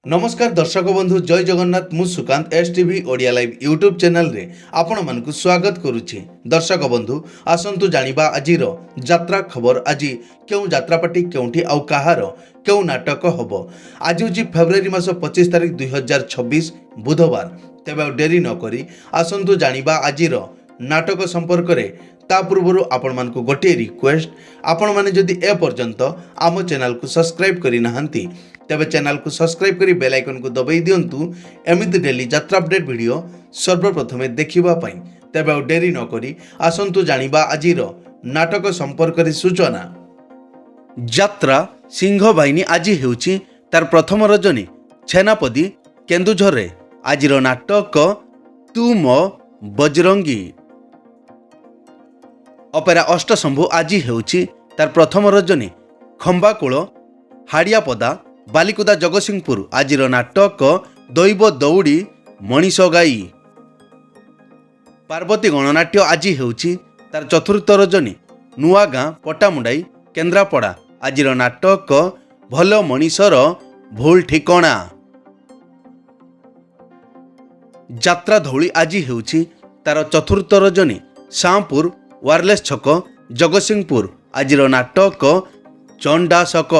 नमस्कार दर्शक बंधु जय जगन्नाथ मु Sukant S TV Odia live YouTube channel रे आपण मानकु स्वागत करुछि। दर्शक बंधु आसंतु जानिबा आजिर यात्रा खबर। आज क्यों यात्रापाटी केउठी आउ कहार क्यों नाटक हबो। आज होछि फेब्रुआरी मास 25 तारिख 2026 बुधवार। तेबे आ डेरी न करी आसंतु जानिबा आजिर नाटक संपर्क रे। ता पूर्व आपण मानकु गोटे रिक्वेस्ट, आपण माने जदि ए पर्यंत आम चैनल को सब्सक्राइब करि नाहंती तेबे चैनल को सब्सक्राइब करी बेल आइकन को दबाई दियंतु एमिति डेली यात्रा अपडेट वीडियो सर्वप्रथमे देखिबा पई। तेबे आ डेरी न करी आसंतु जानिबा आजिर नाटक संपर्क रे सूचना। यात्रा सिंह बाहिनी आज हेउछि तार प्रथम रजनी छेनापदी केन्दुझर रे। आजिर नाटक तू मो बजरंगी। अपेरा अष्टशंभु आज हेउछि तार प्रथम रजनी खंबाकूल हाड़ियापदा बालिकुदा जगतसिंहपुर। आजिर नाटक दैव दौड़ी मनीष गाई। पार्वती गणनाट्य आज हेउछि तार चतुर्थ रजनी नुआगाँ पटामुंडाई केन्द्रापड़ा। आजिर नाटक भल मनीषर भूल ठिकणा। यात्रा धौली आज हेउछि तार चतुर्थ रजनी शामपुर वायरलेस छक जगतसिंहपुर। आजिर नाटक चंडाशक।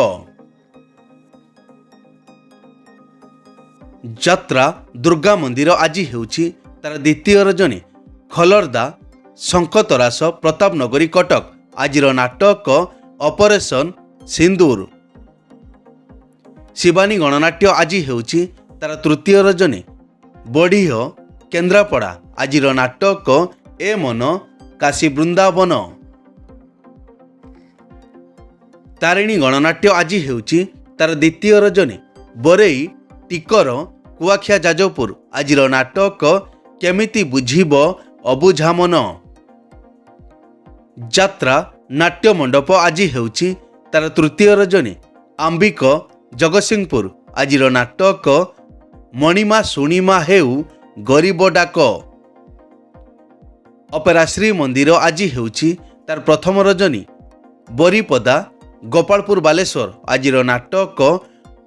यात्रा दुर्गा मंदिर आज हेउछि तार द्वितीय रजनी खलरदा शंखतरास प्रताप नगरी कटक। आजिर नाटक ऑपरेशन सिंदूर। शिवानी गणनाट्य आज हेउछि तार तृतीय रजनी बढ़ीह केन्द्रापड़ा। आजिर नाटक ए मन काशी वृंदावन। तारिणी गणनाट्य आज हेउछि तार द्वितीय रजनी बरेई टिकर कुआखिया जाजपुर। आजिर नाटक केमिति बुझिब अबुझा मन। यात्रा नाट्य मंडप आज हेउछि तार तृतीय रजनी आंबिक जगतसिंहपुर। आजिर नाटक मणिमा सुणिमा हेउ गरीब डाक। अपेरा श्री मंदिर आज हेउछि तार प्रथम रजनी बरीपदा गोपालपुर बालेश्वर। आजिर नाटक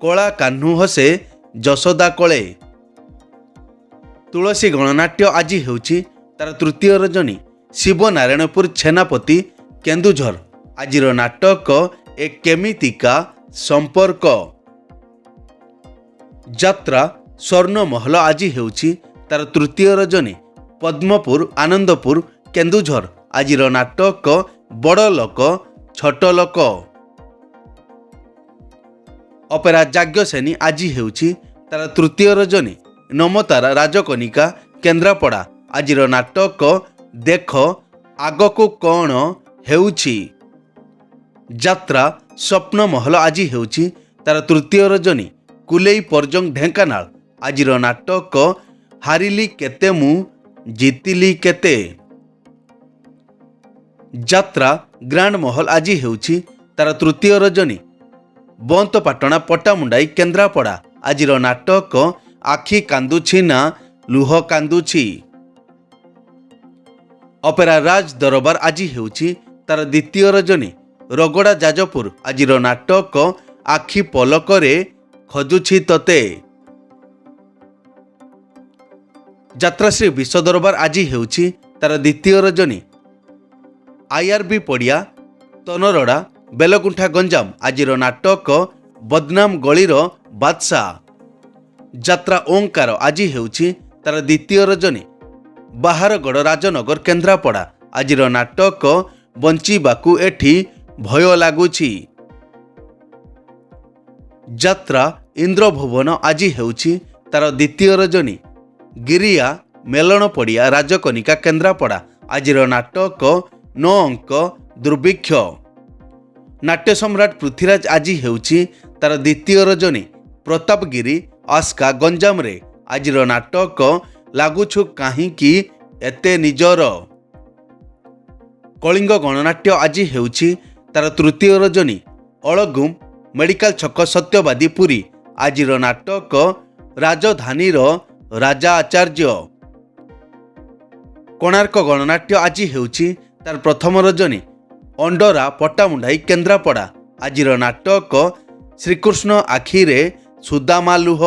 कला कान्हू हसे जशोदा कले। तुलसी गणनाट्य आज हेउछि तार तृतीय रजनी शिवनारायणपुर छेनापति केन्दुझर। आजिर नाटक ए केमितिका संपर्क। यात्रा स्वर्ण महल आज हेउछि तार तृतीय रजनी पद्मपुर आनंदपुर केन्दुझर। आजिर नाटक बड़ लोक छोट लोक। अपेरा जाग्यसेनी आज हेउछि तार तृतीय रजनी नमतारा राजकनिका केन्द्रापड़ा। आजिर नाटक देख आगको कौन हेउछि। यात्रा स्वप्न महल आज हेउछि तार तृतीय रजनी कुलेई परजंग ढेंकानाल। आजिर नाटक हारिली केते मु जीतिली केते। यात्रा ग्रांड महल आज हेउछि तार तृतीय रजनी बंतपाटଣା पटामुंडाई केन्द्रापड़ा। आजिर नाटक आखि कांदुछि ना लुह कांदुछि। अपेरा राज दरबार आज हेउछि तार द्वितीय रजनी रगड़ा जाजपुर। आजिर नाटक आखि पलकरे खजुछि तते। यात्राश्री विश्व दरबार आज हेउछि तार द्वितीय रजनी आईआरबी पड़िया तनरड़ा बेलगुंठा गंजाम। आजिर नाटक बदनाम गलीर बादशाह। यात्रा ओंकार आज हेउछि तार द्वितीय रजनी बाहारगढ़ राजनगर केन्द्रापड़ा। आजिर नाटक बंचिबाकू एठी भय लागुछि। यात्रा इंद्रभुवन आज हेउछि तार द्वितीय रजनी गिरिया मेलन पड़िया राजकनिका केन्द्रापड़ा। आजिर नाटक 9 अंक दुर्भिक्ष। नाट्य सम्राट पृथ्वीराज आज हेउछि तार द्वितीय रजनी प्रतापगिरी आस्का गंजाम रे। आजिर नाटक लागुछु काहींकी एते निजर। कलिंग गणनाट्य आज हेउछि तार तृतीय रजनी अळगुम मेडिकल छक सत्यवादी पुरी। आजिर नाटक राजधानीर राजा आचार्य। कोणार्क गणनाट्य आज हेउछि तार प्रथम रजनी अंडरा पटामुंडाई केन्द्रापड़ा। आजिर नाटक श्रीकृष्ण आखिरे ସୁଦାମା ଲୁହ।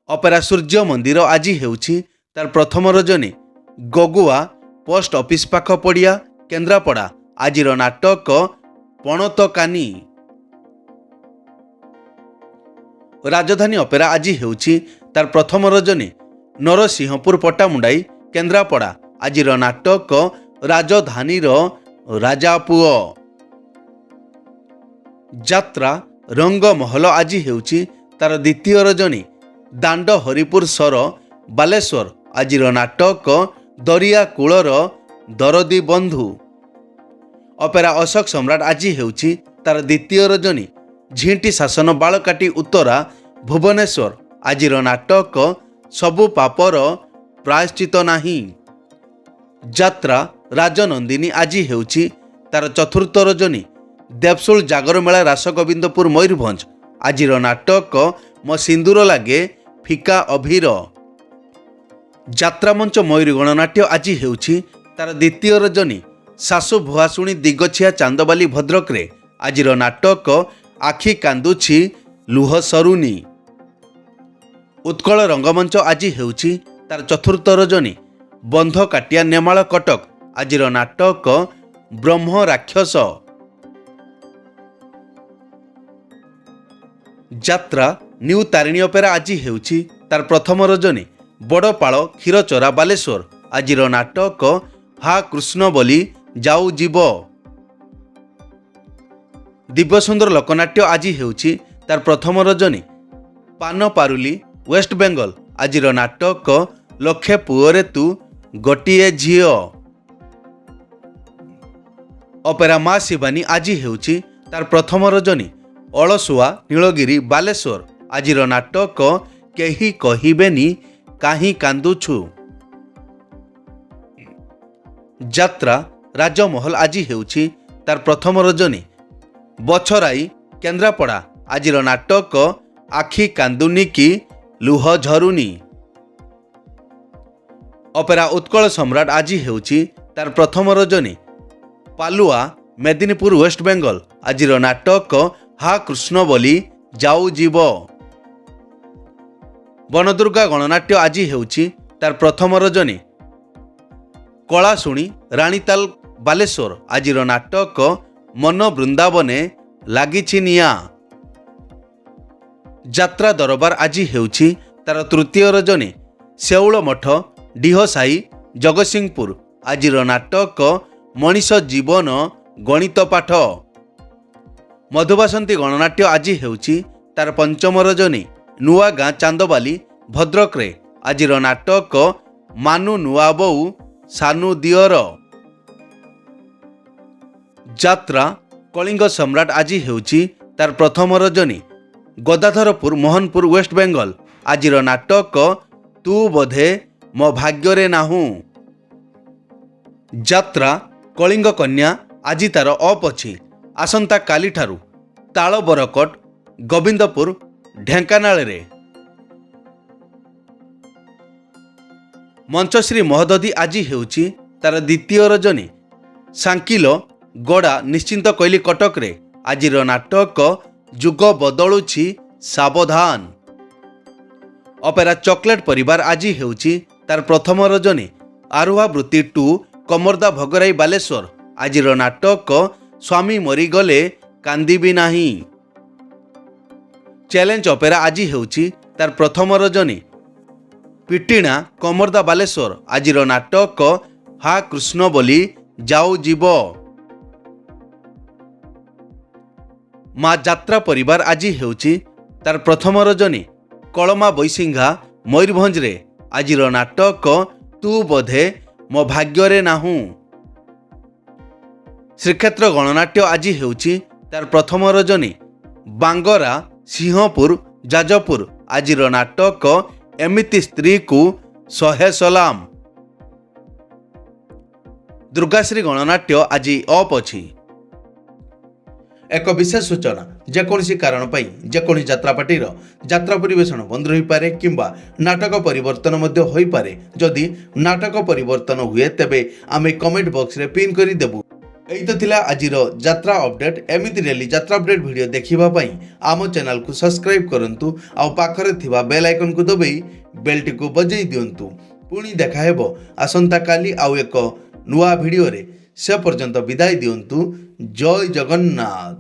ଅପେରା ସୂର୍ଯ୍ୟ ମନ୍ଦିର ଆଜି ହେଉଛି ତାର ପ୍ରଥମ ରଜନୀ। ଗଗୁଆ ପୋଷ୍ଟ ଅଫିସ ପାଖ ପଡ଼ିଆ କେନ୍ଦ୍ରାପଡ଼ା ଆଜିର ନାଟକ ପଣତକାନି। ରାଜଧାନୀ ଅପେରା ଆଜି ହେଉଛି ତାର ପ୍ରଥମ ରଜନୀ। ନରସିଂହପୁର ପଟ୍ଟାମୁଣ୍ଡାଇ କେନ୍ଦ୍ରାପଡ଼ା ଆଜିର ନାଟକ ରାଜଧାନୀର ରାଜାପୁଅ। ଯାତ୍ରା ରଙ୍ଗମହଲ ଆଜି ହେଉଛି ତାର ଦ୍ୱିତୀୟ ରଜନୀ। ଦାଣ୍ଡ ହରିପୁର ସର ବାଲେଶ୍ୱର ଆଜିର ନାଟକ ଦରିଆ କୂଳର ଦରଦୀ ବନ୍ଧୁ। ଅପେରା ଅଶୋକ ସମ୍ରାଟ ଆଜି ହେଉଛି ତାର ଦ୍ୱିତୀୟ ରଜନୀ। ଝିଣ୍ଟି ଶାସନ ବାଳକାଟି ଉତ୍ତରା ଭୁବନେଶ୍ୱର ଆଜିର ନାଟକ ସବୁ ପାପର ପ୍ରାୟଶ୍ଚିତ ନାହିଁ। ଯାତ୍ରା ରାଜନନ୍ଦିନୀ ଆଜି ହେଉଛି ତାର ଚତୁର୍ଥ ରଜନୀ। ଦେବସୁଳ ଜାଗର ମେଳା ରାସଗୋବିନ୍ଦପୁର ମୟୂରଭଞ୍ଜ ଆଜିର ନାଟକ ମୋ ସିନ୍ଦୁର ଲାଗେ ଫିକା ଅଭିର। ଯାତ୍ରାମଞ୍ଚ ମୟୂରୀ ଗଣନାଟ୍ୟ ଆଜି ହେଉଛି ତାର ଦ୍ୱିତୀୟ ରଜନୀ। ଶାଶୁ ଭୁଆଶୁଣୀ ଦିଗଛିଆ ଚାନ୍ଦବାଲି ଭଦ୍ରକରେ ଆଜିର ନାଟକ ଆଖି କାନ୍ଦୁଛି ଲୁହ ସରୁନି। ଉତ୍କଳ ରଙ୍ଗମଞ୍ଚ ଆଜି ହେଉଛି ତାର ଚତୁର୍ଥ ରଜନୀ। ବନ୍ଧ କାଟିଆ ନେମାଳ କଟକ ଆଜିର ନାଟକ ବ୍ରହ୍ମ ରାକ୍ଷସ। ଯାତ୍ରା ନ୍ୟୁ ତାରିଣୀ ଅପେରା ଆଜି ହେଉଛି ତାର ପ୍ରଥମ ରଜନୀ। ବଡ଼ପାଳ କ୍ଷୀରଚୋରା ବାଲେଶ୍ୱର ଆଜିର ନାଟକ ହା କୃଷ୍ଣ ବୋଲି ଯାଉ ଯିବ। ଦିବ୍ୟସୁନ୍ଦର ଲୋକନାଟ୍ୟ ଆଜି ହେଉଛି ତାର ପ୍ରଥମ ରଜନୀ। ପାନପାରୁଲି ୱେଷ୍ଟବେଙ୍ଗଲ ଆଜିର ନାଟକ ଲକ୍ଷେ ପୁଅରେ ତୁ ଗୋଟିଏ ଝିଅ। ଅପେରା ମା ଶିବାନୀ ଆଜି ହେଉଛି ତାର ପ୍ରଥମ ରଜନୀ। ଅଳସୁଆ ନୀଳଗିରି ବାଲେଶ୍ୱର ଆଜିର ନାଟକ କେହି କହିବେନି କାହିଁ କାନ୍ଦୁଛୁ। ଯାତ୍ରା ରାଜମହଲ ଆଜି ହେଉଛି ତାର ପ୍ରଥମ ରଜନୀ। ବଛରାଇ କେନ୍ଦ୍ରାପଡ଼ା ଆଜିର ନାଟକ ଆଖି କାନ୍ଦୁନି କି ଲୁହ ଝରୁନି। ଅପେରା ଉତ୍କଳ ସମ୍ରାଟ ଆଜି ହେଉଛି ତାର ପ୍ରଥମ ରଜନୀ। ପାଲୁଆ ମେଦିନୀପୁର ୱେଷ୍ଟବେଙ୍ଗଲ ଆଜିର ନାଟକ ହା କୃଷ୍ଣ ବୋଲି ଯାଉ ଯିବ। ବନଦୁର୍ଗା ଗଣନାଟ୍ୟ ଆଜି ହେଉଛି ତାର ପ୍ରଥମ ରଜନୀ। କଳାଶୁଣୀ ରାଣୀତାଲ ବାଲେଶ୍ୱର ଆଜିର ନାଟକ ମନ ବୃନ୍ଦାବନେ ଲାଗିଛି ନିଆଁ। ଯାତ୍ରା ଦରବାର ଆଜି ହେଉଛି ତାର ତୃତୀୟ ରଜନୀ। ଶେଉଳ ମଠ ଡିହସାହି ଜଗତସିଂହପୁର ଆଜିର ନାଟକ ମଣିଷ ଜୀବନ ଗଣିତ ପାଠ। ମଧୁବାସନ୍ତୀ ଗଣନାଟ୍ୟ ଆଜି ହେଉଛି ତାର ପଞ୍ଚମ ରଜନୀ। ନୂଆଗାଁ ଚାନ୍ଦବାଲି ଭଦ୍ରକରେ ଆଜିର ନାଟକ ମାନୁ ନୂଆ ବୋଉ ସାନୁ ଦିଅର। ଯାତ୍ରା କଳିଙ୍ଗ ସମ୍ରାଟ ଆଜି ହେଉଛି ତାର ପ୍ରଥମ ରଜନୀ। ଗଦାଧରପୁର ମୋହନପୁର ୱେଷ୍ଟବେଙ୍ଗଲ ଆଜିର ନାଟକ ତୁ ବୋଧେ ମୋ ଭାଗ୍ୟରେ ନାହୁଁ। ଯାତ୍ରା କଳିଙ୍ଗ କନ୍ୟା ଆଜି ତାର ଅପ୍ ଅଛି। ଆସନ୍ତା କାଲିଠାରୁ ତାଳ ବରକଟ ଗୋବିନ୍ଦପୁର ଢେଙ୍କାନାଳରେ। ମଞ୍ଚଶ୍ରୀ ମହୋଦଧି ଆଜି ହେଉଛି ତାର ଦ୍ୱିତୀୟ ରଜନୀ। ସାଙ୍କିଲ ଗଡ଼ା ନିଶ୍ଚିନ୍ତ କୋଇଲି କଟକରେ ଆଜିର ନାଟକ ଯୁଗ ବଦଳୁଛି ସାବଧାନ। ଅପେରା ଚକୋଲେଟ ପରିବାର ଆଜି ହେଉଛି ତାର ପ୍ରଥମ ରଜନୀ। ଆରୁହା ବୃତ୍ତି 2 କମର୍ଦା ଭଗରାଇ ବାଲେଶ୍ୱର ଆଜିର ନାଟକ ସ୍ୱାମୀ ମରିଗଲେ କାନ୍ଦିବି ନାହିଁ। ଚ୍ୟାଲେଞ୍ଜ ଅପେରା ଆଜି ହେଉଛି ତାର ପ୍ରଥମ ରଜନୀ। ପିଟିଣା କମର୍ଦା ବାଲେଶ୍ୱର ଆଜିର ନାଟକ ହା କୃଷ୍ଣ ବୋଲି ଯାଉ ଯିବ। ମା ଯାତ୍ରା ପରିବାର ଆଜି ହେଉଛି ତାର ପ୍ରଥମ ରଜନୀ। କଳମା ବୈସିଂଘା ମୟୂରଭଞ୍ଜରେ ଆଜିର ନାଟକ ତୁ ବୋଧେ ମୋ ଭାଗ୍ୟରେ ନାହୁଁ। ଶ୍ରୀକ୍ଷେତ୍ର ଗଣନାଟ୍ୟ ଆଜି ହେଉଛି ତାର ପ୍ରଥମ ରଜନୀ। ବାଙ୍ଗରା ସିଂହପୁର ଯାଜପୁର ଆଜିର ନାଟକ ଏମିତି ସ୍ତ୍ରୀକୁ 100 ସଲାମ। ଦୁର୍ଗାଶ୍ରୀ ଗଣନାଟ୍ୟ ଆଜି ଅପ୍ ଅଛି। ଏକ ବିଶେଷ ସୂଚନା, ଯେକୌଣସି କାରଣ ପାଇଁ ଯେକୌଣସି ଯାତ୍ରାପାର୍ଟିର ଯାତ୍ରା ପରିବେଷଣ ବନ୍ଦ ରହିପାରେ କିମ୍ବା ନାଟକ ପରିବର୍ତ୍ତନ ମଧ୍ୟ ହୋଇପାରେ। ଯଦି ନାଟକ ପରିବର୍ତ୍ତନ ହୁଏ ତେବେ ଆମେ କମେଣ୍ଟ ବକ୍ସରେ ପିନ୍ କରିଦେବୁ। এই তো थिला आजिर यात्रा अपडेट एमिति डेली यात्रा अपडेट वीडियो देखिबा पई आम चैनल को सब्सक्राइब करंतु आ पाखरे थिबा बेल आइकन को दबाई बेल टी को बजाई दियंतु। पुणी देखा हेबो आसंता काली आउ एक नुआ वीडियो रे से पर्यंत विदाय दियंतु। जय जगन्नाथ।